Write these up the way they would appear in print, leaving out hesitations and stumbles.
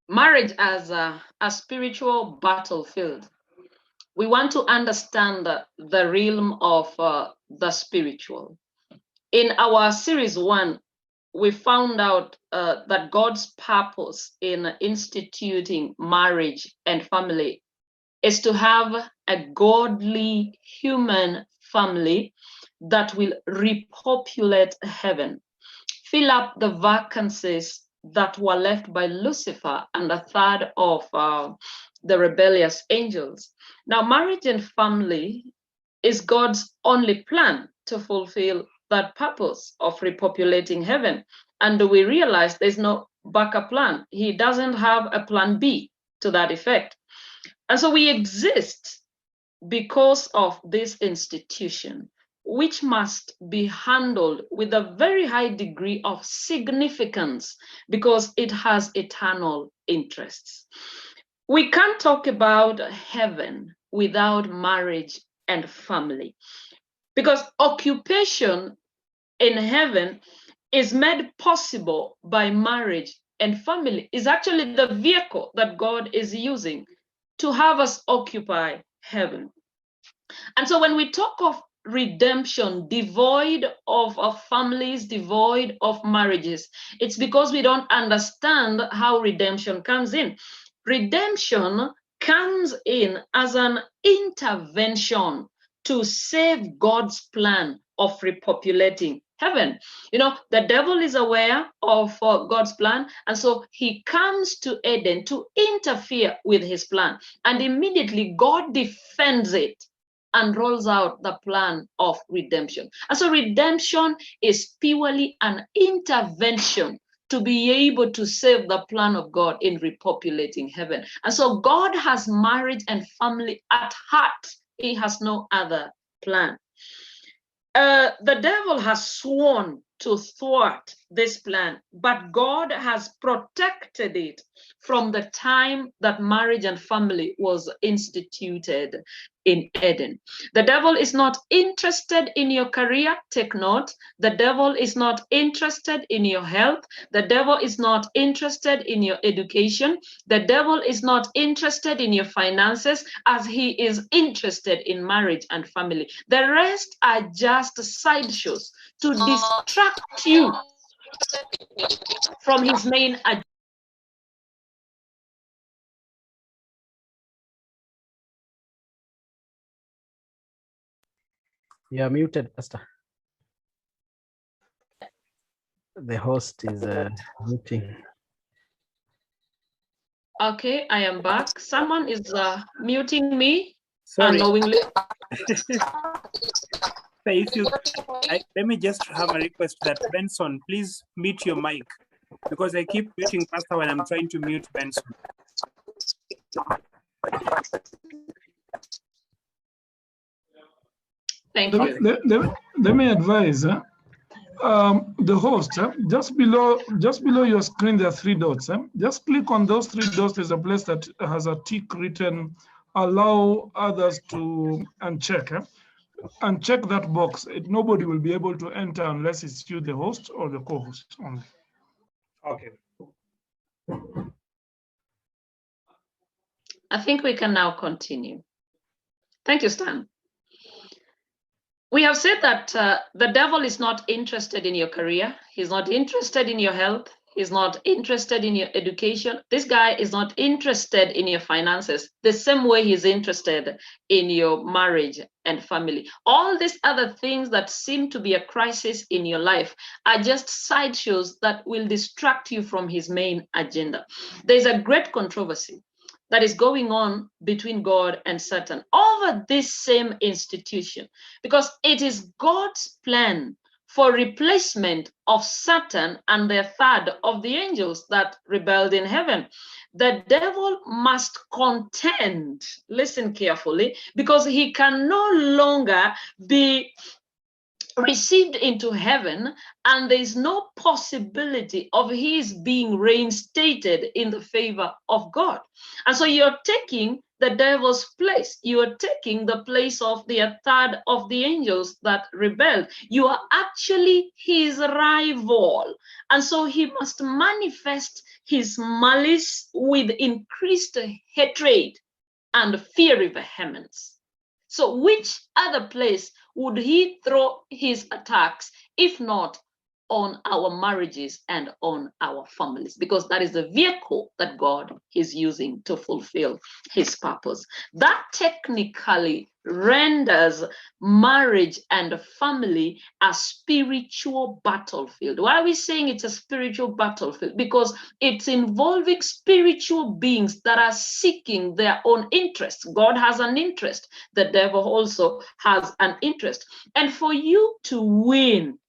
marriage as a spiritual battlefield. We want to understand the realm of the spiritual. In our series 1, we found out that God's purpose in instituting marriage and family is to have a godly human family that will repopulate heaven, fill up the vacancies that were left by Lucifer and a third of the rebellious angels. Now, marriage and family is God's only plan to fulfill that purpose of repopulating heaven. And we realize there's no backup plan. He doesn't have a plan B to that effect. And so we exist because of this institution, which must be handled with a very high degree of significance because it has eternal interests. We can't talk about heaven without marriage and family, because occupation in heaven is made possible by marriage, and family is actually the vehicle that God is using to have us occupy heaven. And so when we talk of redemption devoid of families, devoid of marriages, it's because we don't understand how redemption comes in. Redemption comes in as an intervention to save God's plan of repopulating heaven. You know, the devil is aware of God's plan, and so he comes to Eden to interfere with his plan, and immediately God defends it and rolls out the plan of redemption. And so redemption is purely an intervention to be able to save the plan of God in repopulating heaven. And so God has marriage and family at heart. He has no other plan. The devil has sworn to thwart this plan, but God has protected it from the time that marriage and family was instituted in Eden. The devil is not interested in your career. Take note. The devil is not interested in your health. The devil is not interested in your education. The devil is not interested in your finances, as he is interested in marriage and family. The rest are just sideshows to distract you from his main agenda. You are muted, Pastor. The host is muting. Okay, I am back. Someone is muting me Sorry. unknowingly. If you, let me just have a request that Benson, please mute your mic, because I keep muting Pastor when I'm trying to mute Benson. Thank you. Let me advise. The host, just below your screen, there are 3 dots. Just click on those 3 dots. There's a place that has a tick written, allow others to uncheck. Uncheck that box. Nobody will be able to enter unless it's you, the host, or the co-host only. Okay. I think we can now continue. Thank you, Stan. We have said that the devil is not interested in your career. He's not interested in your health. He's not interested in your education. This guy is not interested in your finances the same way he's interested in your marriage and family. All these other things that seem to be a crisis in your life are just sideshows that will distract you from his main agenda. There's a great controversy that is going on between God and Satan over this same institution, because it is God's plan for replacement of Satan and the third of the angels that rebelled in heaven. The devil must contend, listen carefully, because he can no longer be received into heaven, and there is no possibility of his being reinstated in the favor of God. And so you're taking the devil's place. You are taking the place of the third of the angels that rebelled. You are actually his rival. And so he must manifest his malice with increased hatred and fiery vehemence. So which other place would he throw his attacks if not on our marriages and on our families? Because that is the vehicle that God is using to fulfill his purpose. That technically renders marriage and family a spiritual battlefield. Why are we saying it's a spiritual battlefield? Because it's involving spiritual beings that are seeking their own interests. God has an interest. The devil also has an interest. And for you to win,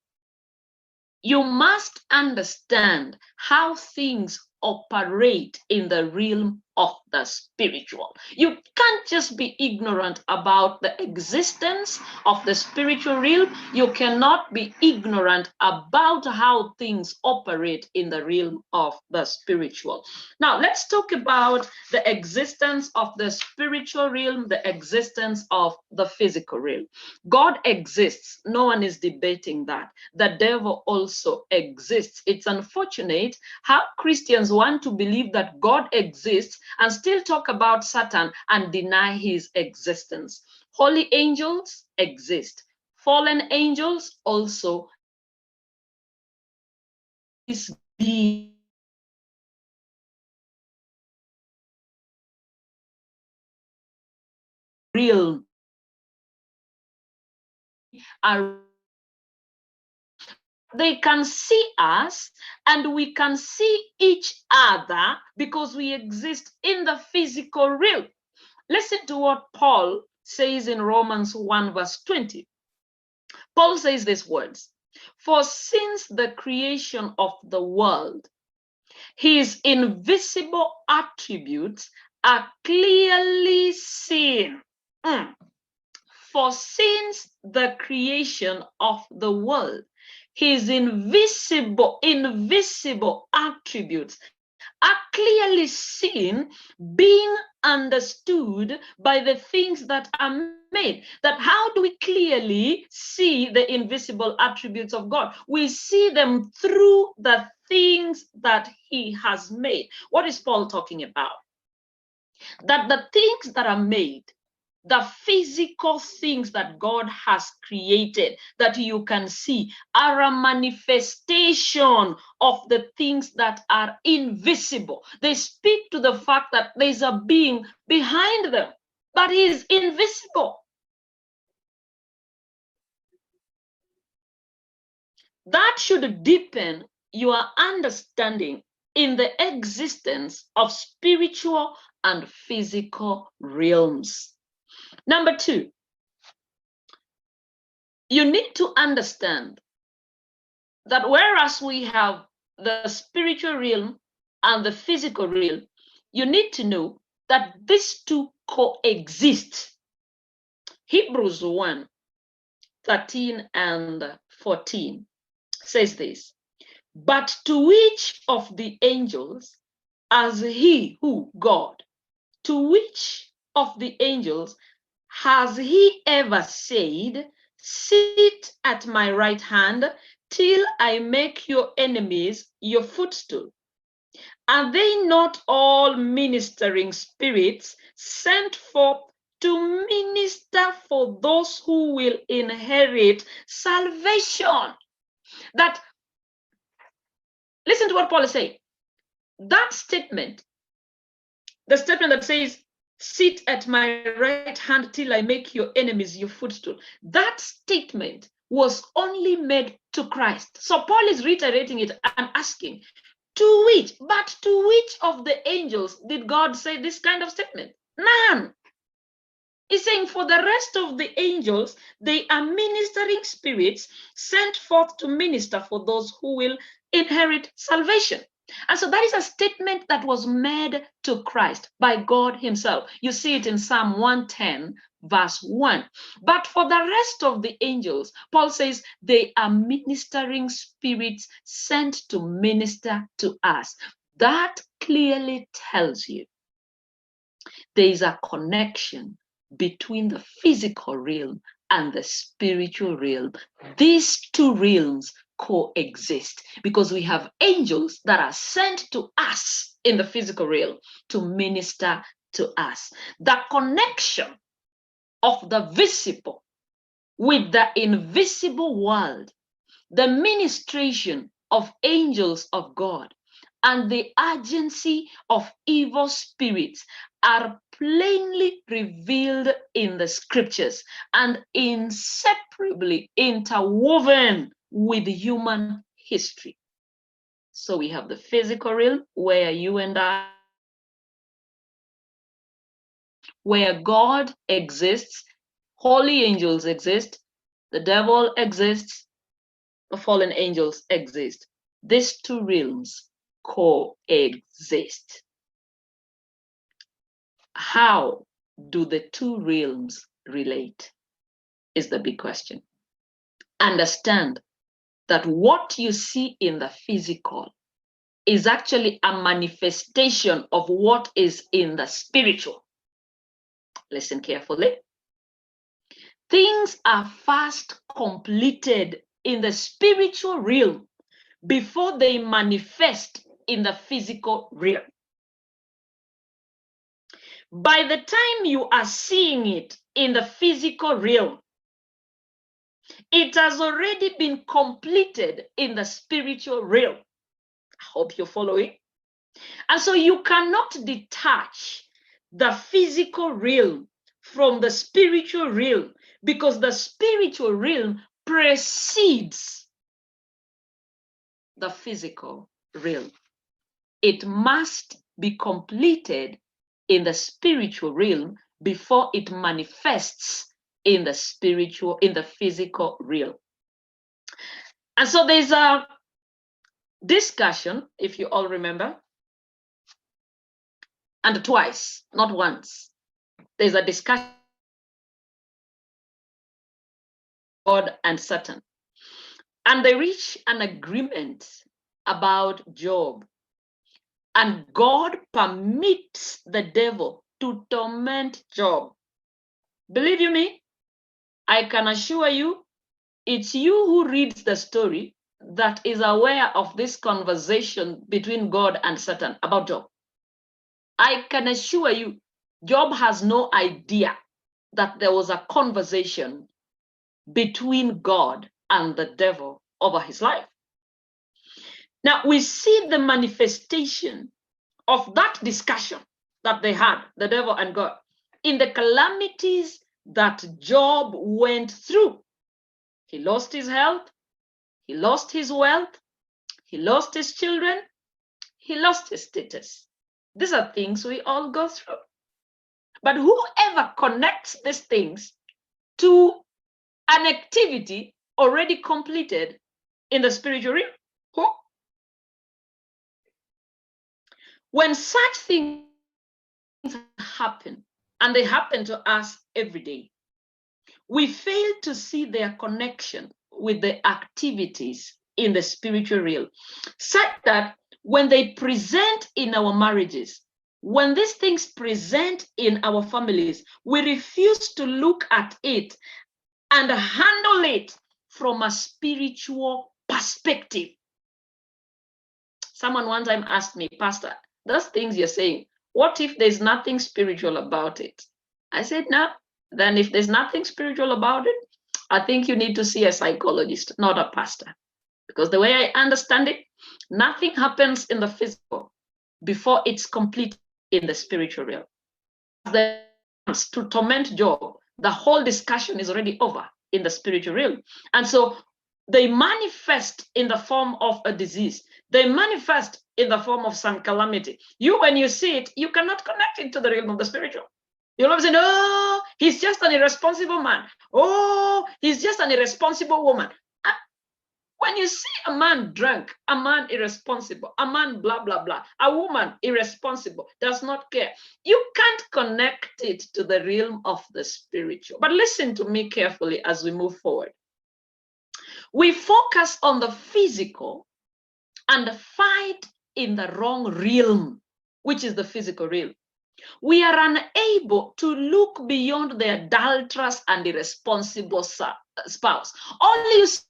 you must understand how things operate in the realm of the spiritual. You can't just be ignorant about the existence of the spiritual realm. You cannot be ignorant about how things operate in the realm of the spiritual. Now, let's talk about the existence of the spiritual realm, the existence of the physical realm. God exists. No one is debating that. The devil also exists. It's unfortunate how Christians want to believe that God exists and still talk about Satan and deny his existence. Holy angels exist. Fallen angels also be real. They can see us and we can see each other because we exist in the physical realm. Listen to what Paul says in Romans 1 verse 20. Paul says these words, "For since the creation of the world, his invisible attributes are clearly seen." For since the creation of the world, his invisible attributes are clearly seen, being understood by the things that are made. That how do we clearly see the invisible attributes of God? We see them through the things that he has made. What is Paul talking about? That the things that are made, the physical things that God has created that you can see, are a manifestation of the things that are invisible. They speak to the fact that there's a being behind them, but he is invisible. That should deepen your understanding in the existence of spiritual and physical realms. Number two, you need to understand that whereas we have the spiritual realm and the physical realm, you need to know that these two coexist. Hebrews 1, 13 and 14 says this, "But to which of the angels has he, who, God, to which of the angels has he ever said, 'Sit at my right hand till I make your enemies your footstool'? Are they not all ministering spirits sent forth to minister for those who will inherit salvation?" That, listen to what Paul is saying. That statement, the statement that says, "Sit at my right hand till I make your enemies your footstool," that statement was only made to Christ. So Paul is reiterating it and asking, to which of the angels did God say this kind of statement? None. He's saying for the rest of the angels, they are ministering spirits sent forth to minister for those who will inherit salvation. And so that is a statement that was made to Christ by God himself. You see it in Psalm 110, verse 1. But for the rest of the angels, Paul says they are ministering spirits sent to minister to us. That clearly tells you there is a connection between the physical realm and the spiritual realm. These two realms coexist because we have angels that are sent to us in the physical realm to minister to us. The connection of the visible with the invisible world, the ministration of angels of God, and the agency of evil spirits are plainly revealed in the scriptures and inseparably interwoven with human history. So we have the physical realm where you and I, where God exists, holy angels exist, the devil exists, the fallen angels exist. These two realms coexist. How do the two realms relate? Is the big question. Understand that what you see in the physical is actually a manifestation of what is in the spiritual. Listen carefully. Things are first completed in the spiritual realm before they manifest in the physical realm. By the time you are seeing it in the physical realm, it has already been completed in the spiritual realm. I hope you're following. And so you cannot detach the physical realm from the spiritual realm because the spiritual realm precedes the physical realm. It must be completed in the spiritual realm before it manifests in the spiritual, in the physical realm. And so there's a discussion, if you all remember, and twice, not once. There's a discussion God and Satan. And they reach an agreement about Job. And God permits the devil to torment Job. Believe you me, I can assure you, it's you who reads the story that is aware of this conversation between God and Satan about Job. I can assure you, Job has no idea that there was a conversation between God and the devil over his life. Now we see the manifestation of that discussion that they had, the devil and God, in the calamities that Job went through. He lost his health, he lost his wealth, he lost his children, he lost his status. These are things we all go through. But whoever connects these things to an activity already completed in the spiritual realm, who? When such things happen, and they happen to us every day, we fail to see their connection with the activities in the spiritual realm, such that when they present in our marriages, when these things present in our families, we refuse to look at it and handle it from a spiritual perspective. Someone one time asked me, Pastor, those things you're saying, what if there's nothing spiritual about it? I said, no. Then if there's nothing spiritual about it, I think you need to see a psychologist, not a pastor. Because the way I understand it, nothing happens in the physical before it's complete in the spiritual realm. To torment Job, the whole discussion is already over in the spiritual realm. And so they manifest in the form of a disease. They manifest in the form of some calamity. You, when you see it, you cannot connect it to the realm of the spiritual. You'll always say, oh, he's just an irresponsible man. Oh, he's just an irresponsible woman. When you see a man drunk, a man irresponsible, a man blah, blah, blah, a woman irresponsible, does not care, you can't connect it to the realm of the spiritual. But listen to me carefully as we move forward. We focus on the physical and fight in the wrong realm, which is the physical realm. We are unable to look beyond the adulterous and irresponsible spouse. All you see,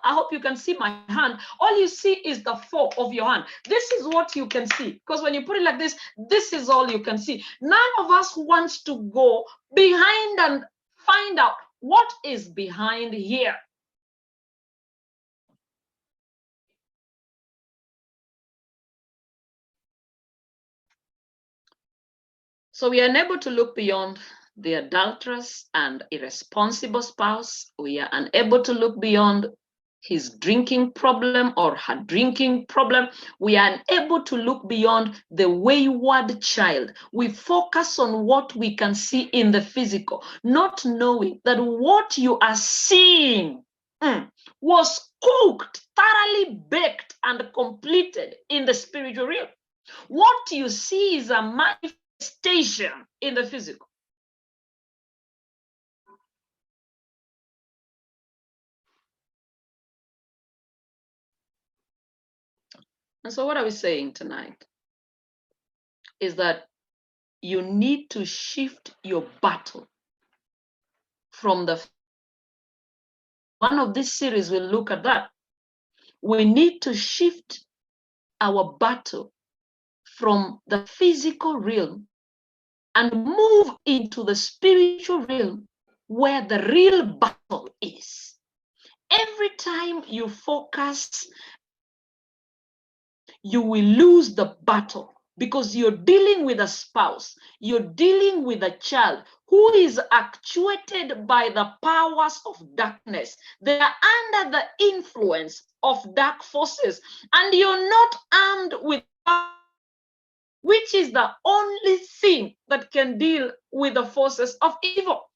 I hope you can see my hand. All you see is the fork of your hand. This is what you can see. Because when you put it like this, this is all you can see. None of us wants to go behind and find out what is behind here. So we are unable to look beyond the adulterous and irresponsible spouse. We are unable to look beyond his drinking problem or her drinking problem. We are unable to look beyond the wayward child. We focus on what we can see in the physical, not knowing that what you are seeing was cooked, thoroughly baked, and completed in the spiritual realm. What you see is a manifestation in the physical. And so what are we saying tonight? Is that you need to shift your battle from the... One of this series will look at that. We need to shift our battle from the physical realm and move into the spiritual realm where the real battle is. Every time you focus, you will lose the battle because you're dealing with a spouse, you're dealing with a child who is actuated by the powers of darkness. They are under the influence of dark forces, and you're not armed with power, which is the only thing that can deal with the forces of evil.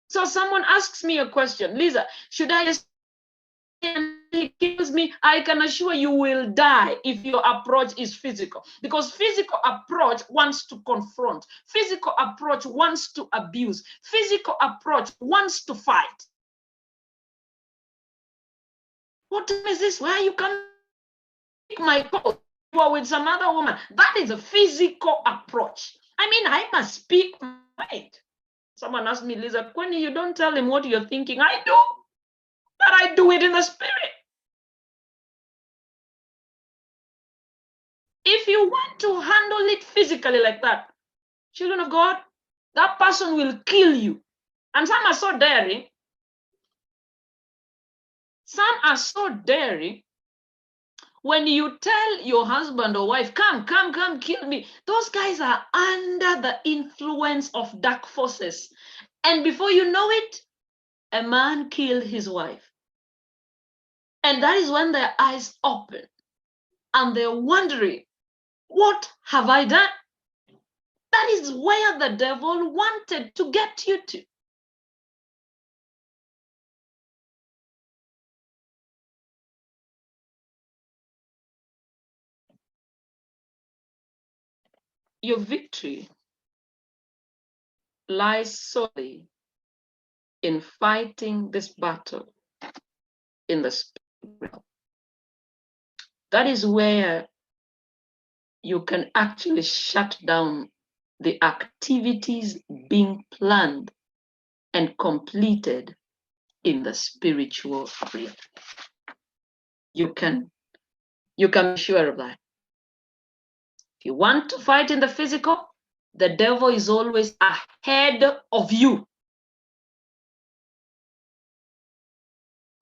So someone asks me a question, Lisa, should I just... And he kills me? I can assure you will die if your approach is physical, because physical approach wants to confront, physical approach wants to abuse, physical approach wants to fight. What is this? Why you can't take my call? You are with some other woman. That is a physical approach. I mean, I must speak my mind. Someone asked me, Lisa, when you don't tell him what you're thinking, I do. But I do it in the spirit. If you want to handle it physically like that, children of God, that person will kill you. And some are so daring. Some are so daring. When you tell your husband or wife, come, kill me, those guys are under the influence of dark forces. And before you know it, a man killed his wife. And that is when their eyes open and they're wondering, what have I done? That is where the devil wanted to get you to. Your victory lies solely in fighting this battle in the spirit realm. That is where you can actually shut down the activities being planned and completed in the spiritual realm. You can be sure of that. If you want to fight in the physical, the devil is always ahead of you.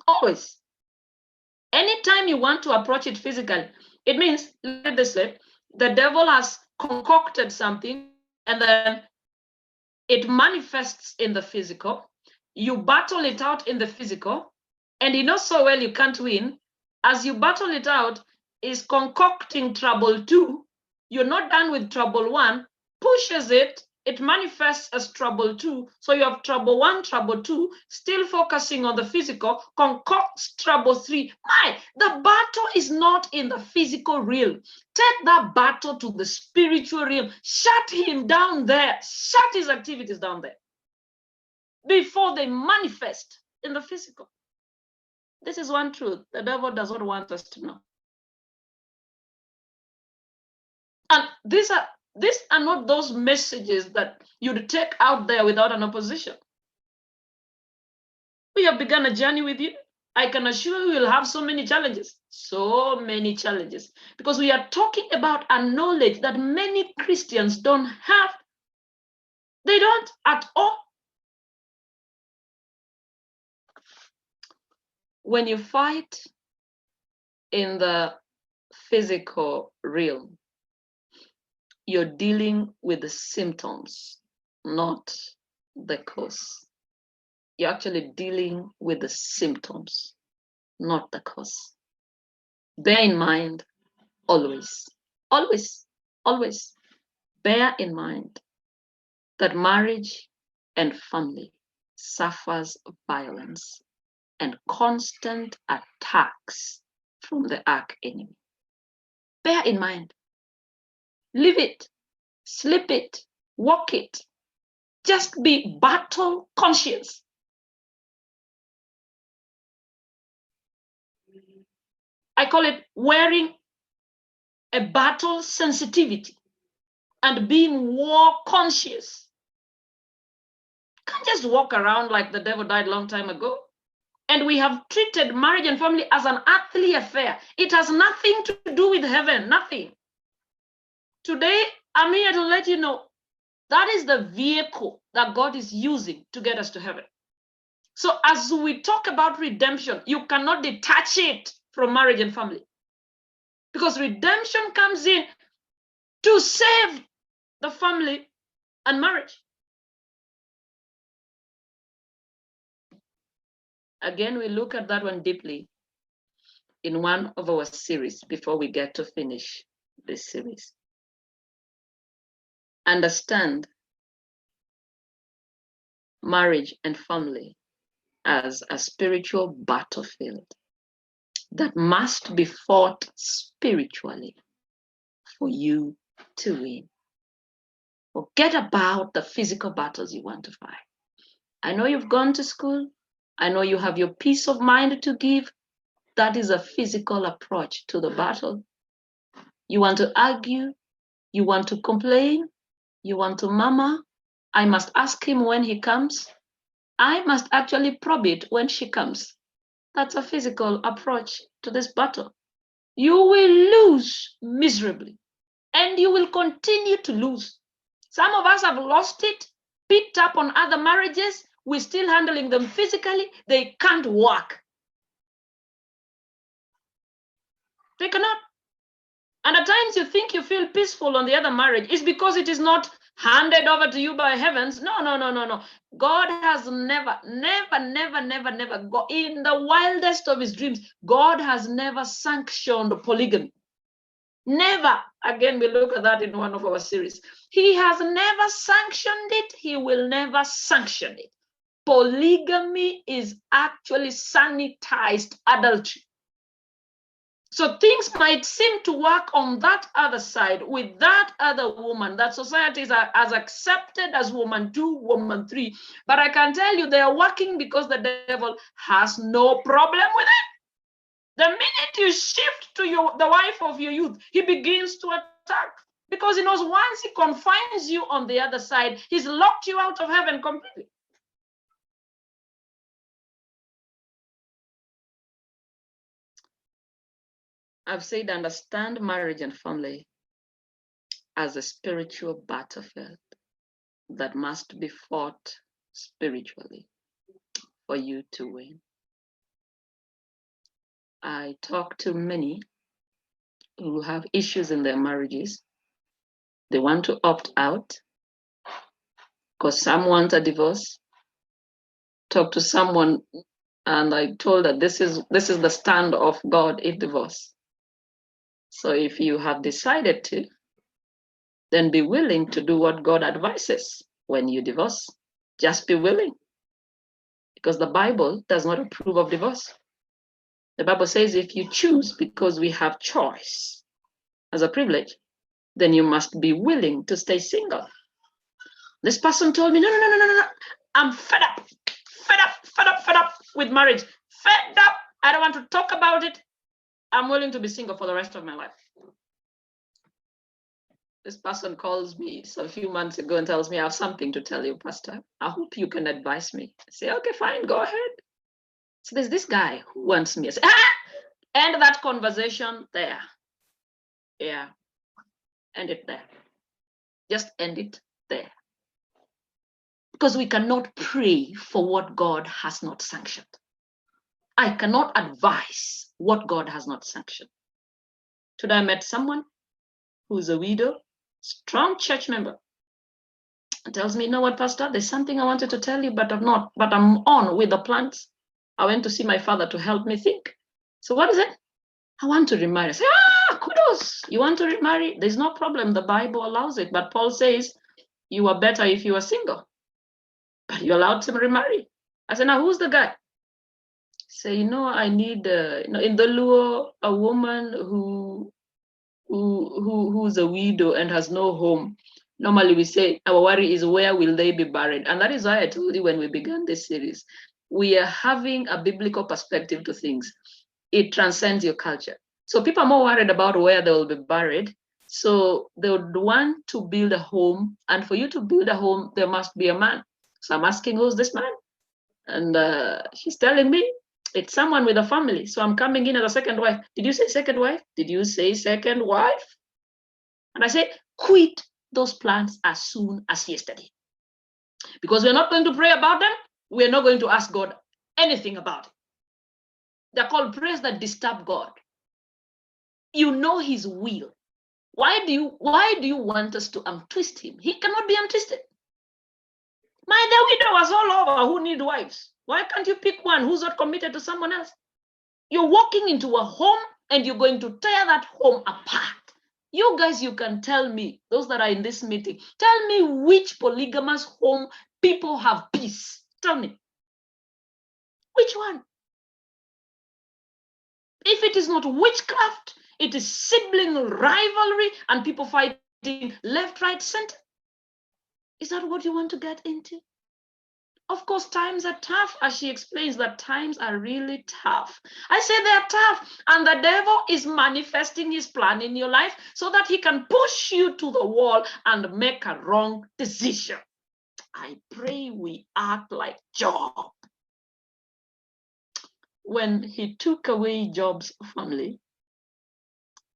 Always. Anytime you want to approach it physically, it means, let this way, the devil has concocted something and then it manifests in the physical. You battle it out in the physical, and you know so well you can't win. As you battle it out, is concocting trouble 2. You're not done with trouble 1, pushes it it manifests as trouble 2. So you have trouble 1, trouble 2, still focusing on the physical, concocts trouble 3. The battle is not in the physical realm. Take that battle to the spiritual realm. Shut him down there. Shut his activities down there before they manifest in the physical. This is one truth the devil does not want us to know. And these are not those messages that you'd take out there without an opposition. We have begun a journey with you. I can assure you we'll have so many challenges, because we are talking about a knowledge that many Christians don't have. They don't at all. When you fight in the physical realm, you're dealing with the symptoms, not the cause. You're actually dealing with the symptoms, not the cause. Bear in mind, always, bear in mind that marriage and family suffers violence and constant attacks from the arch-enemy. Bear in mind. Live it, sleep it, walk it. Just be battle conscious. I call it wearing a battle sensitivity and being war conscious. You can't just walk around like the devil died a long time ago. And we have treated marriage and family as an earthly affair. It has nothing to do with heaven, nothing. Today, I'm here to let you know that is the vehicle that God is using to get us to heaven. So as we talk about redemption, you cannot detach it from marriage and family, because redemption comes in to save the family and marriage. Again, we look at that one deeply in one of our series before we get to finish this series. Understand marriage and family as a spiritual battlefield that must be fought spiritually for you to win. Forget about the physical battles you want to fight. I know you've gone to school. I know you have your peace of mind to give. That is a physical approach to the battle. You want to argue. You want to complain. You want to murmur. I must ask him when he comes. I must actually probe it when she comes. That's a physical approach to this battle. You will lose miserably, and you will continue to lose. Some of us have lost it, picked up on other marriages. We're still handling them physically. They can't work. They cannot. And at times you think you feel peaceful on the other marriage. It's because it is not handed over to you by heavens. No. God has never, in the wildest of his dreams, God has never sanctioned polygamy. Never. Again, we look at that in one of our series. He has never sanctioned it. He will never sanction it. Polygamy is actually sanitized adultery. So things might seem to work on that other side with that other woman that society is as accepted as woman 2, woman 3. But I can tell you they are working because the devil has no problem with it. The minute you shift to the wife of your youth, he begins to attack, because he knows once he confines you on the other side, he's locked you out of heaven completely. I've said understand marriage and family as a spiritual battlefield that must be fought spiritually for you to win. I talk to many who have issues in their marriages. They want to opt out because some want a divorce. Talk to someone and I told that this is the stand of God in divorce. So if you have decided to, then be willing to do what God advises when you divorce. Just be willing. Because the Bible does not approve of divorce. The Bible says if you choose, because we have choice as a privilege, then you must be willing to stay single. This person told me, no. I'm fed up with marriage. Fed up. I don't want to talk about it. I'm willing to be single for the rest of my life. This person calls me a few months ago and tells me, I have something to tell you, Pastor. I hope you can advise me. I say, okay, fine, go ahead. So there's this guy who wants me. I say, end that conversation there. Yeah, end it there. Just end it there. Because we cannot pray for what God has not sanctioned. I cannot advise what God has not sanctioned. Today I met someone who's a widow, strong church member, and tells me, you know what, Pastor, there's something I wanted to tell you, but I'm on with the plans. I went to see my father to help me think. So what is it? I want to remarry. I say, kudos. You want to remarry? There's no problem. The Bible allows it. But Paul says you are better if you are single. But you're allowed to remarry. I said, now who's the guy? Say, I need, in the Luo, a woman who's a widow and has no home. Normally we say our worry is where will they be buried? And that is why I told you when we began this series, we are having a biblical perspective to things. It transcends your culture. So people are more worried about where they will be buried. So they would want to build a home. And for you to build a home, there must be a man. So I'm asking, who's this man? And she's telling me, it's someone with a family. So I'm coming in as a second wife. Did you say second wife? Did you say second wife? And I said, quit those plans as soon as yesterday. Because we're not going to pray about them. We're not going to ask God anything about it. They're called prayers that disturb God. You know his will. Why do you want us to untwist him? He cannot be untwisted. The widow was all over who need wives. Why can't you pick one who's not committed to someone else? You're walking into a home and you're going to tear that home apart. You guys, you can tell me, those that are in this meeting, tell me which polygamous home people have peace. Tell me. Which one? If it is not witchcraft, it is sibling rivalry and people fighting left, right, center. Is that what you want to get into? Of course, times are tough, as she explains that times are really tough. I say they're tough, and the devil is manifesting his plan in your life so that he can push you to the wall and make a wrong decision. I pray we act like Job. When he took away Job's family,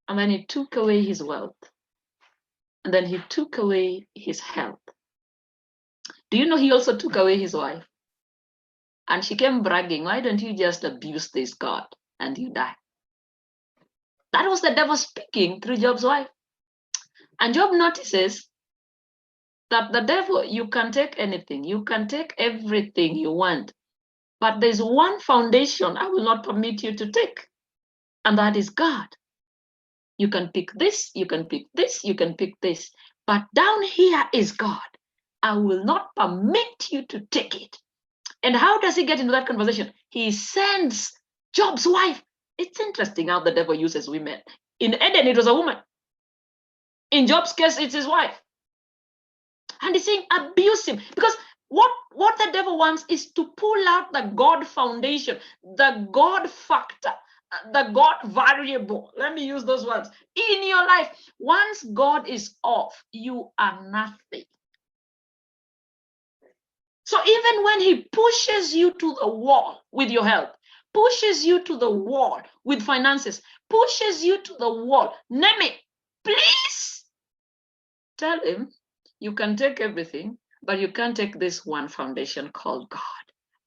and then he took away his wealth, and then he took away his health. Do you know he also took away his wife? And she came bragging, why don't you just abuse this God and you die? That was the devil speaking through Job's wife. And Job notices that the devil, you can take anything, you can take everything you want, but there's one foundation I will not permit you to take, and that is God. You can pick this, you can pick this, you can pick this, but down here is God. I will not permit you to take it. And how does he get into that conversation? He sends Job's wife. It's interesting how the devil uses women. In Eden, it was a woman. In Job's case, it's his wife. And he's saying, abuse him. Because what the devil wants is to pull out the God foundation, the God factor, the God variable. Let me use those words. In your life, once God is off, you are nothing. So even when he pushes you to the wall with your health, pushes you to the wall with finances, pushes you to the wall, name it, please tell him you can take everything, but you can't take this one foundation called God.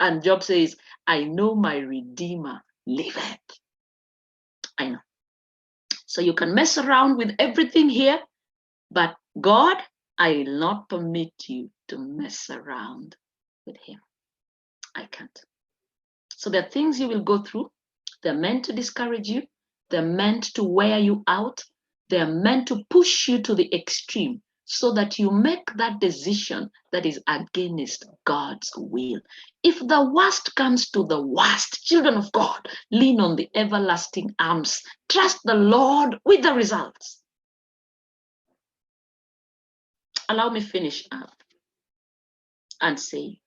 And Job says, I know my Redeemer liveth. I know. So you can mess around with everything here, but God, I will not permit you to mess around with him. I can't. So there are things you will go through. They're meant to discourage you. They're meant to wear you out. They're meant to push you to the extreme. so that you make that decision that is against God's will. If the worst comes to the worst, children of God, lean on the everlasting arms. Trust the Lord with the results. Allow me finish up and say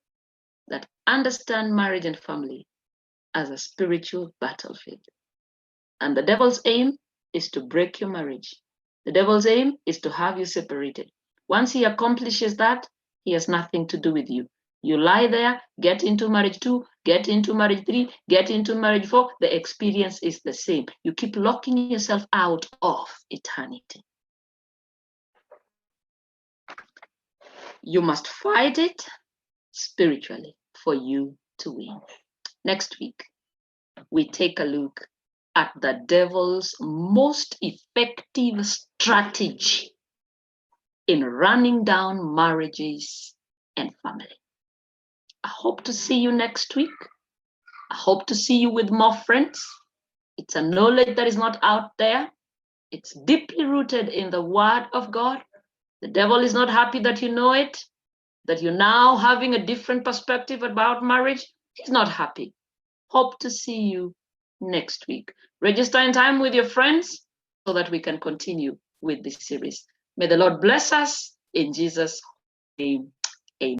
that understand marriage and family as a spiritual battlefield. And the devil's aim is to break your marriage. The devil's aim is to have you separated. Once he accomplishes that, he has nothing to do with you. You lie there, get into marriage 2, get into marriage 3, get into marriage 4. The experience is the same. You keep locking yourself out of eternity. You must fight it spiritually for you to win. Next week, we take a look at the devil's most effective strategy in running down marriages and family. I hope to see you next week. I hope to see you with more friends. It's a knowledge that is not out there. It's deeply rooted in the Word of God. The devil is not happy that you know it, that you're now having a different perspective about marriage. He's not happy. Hope to see you next week. Register in time with your friends so that we can continue with this series. May the Lord bless us in Jesus' name.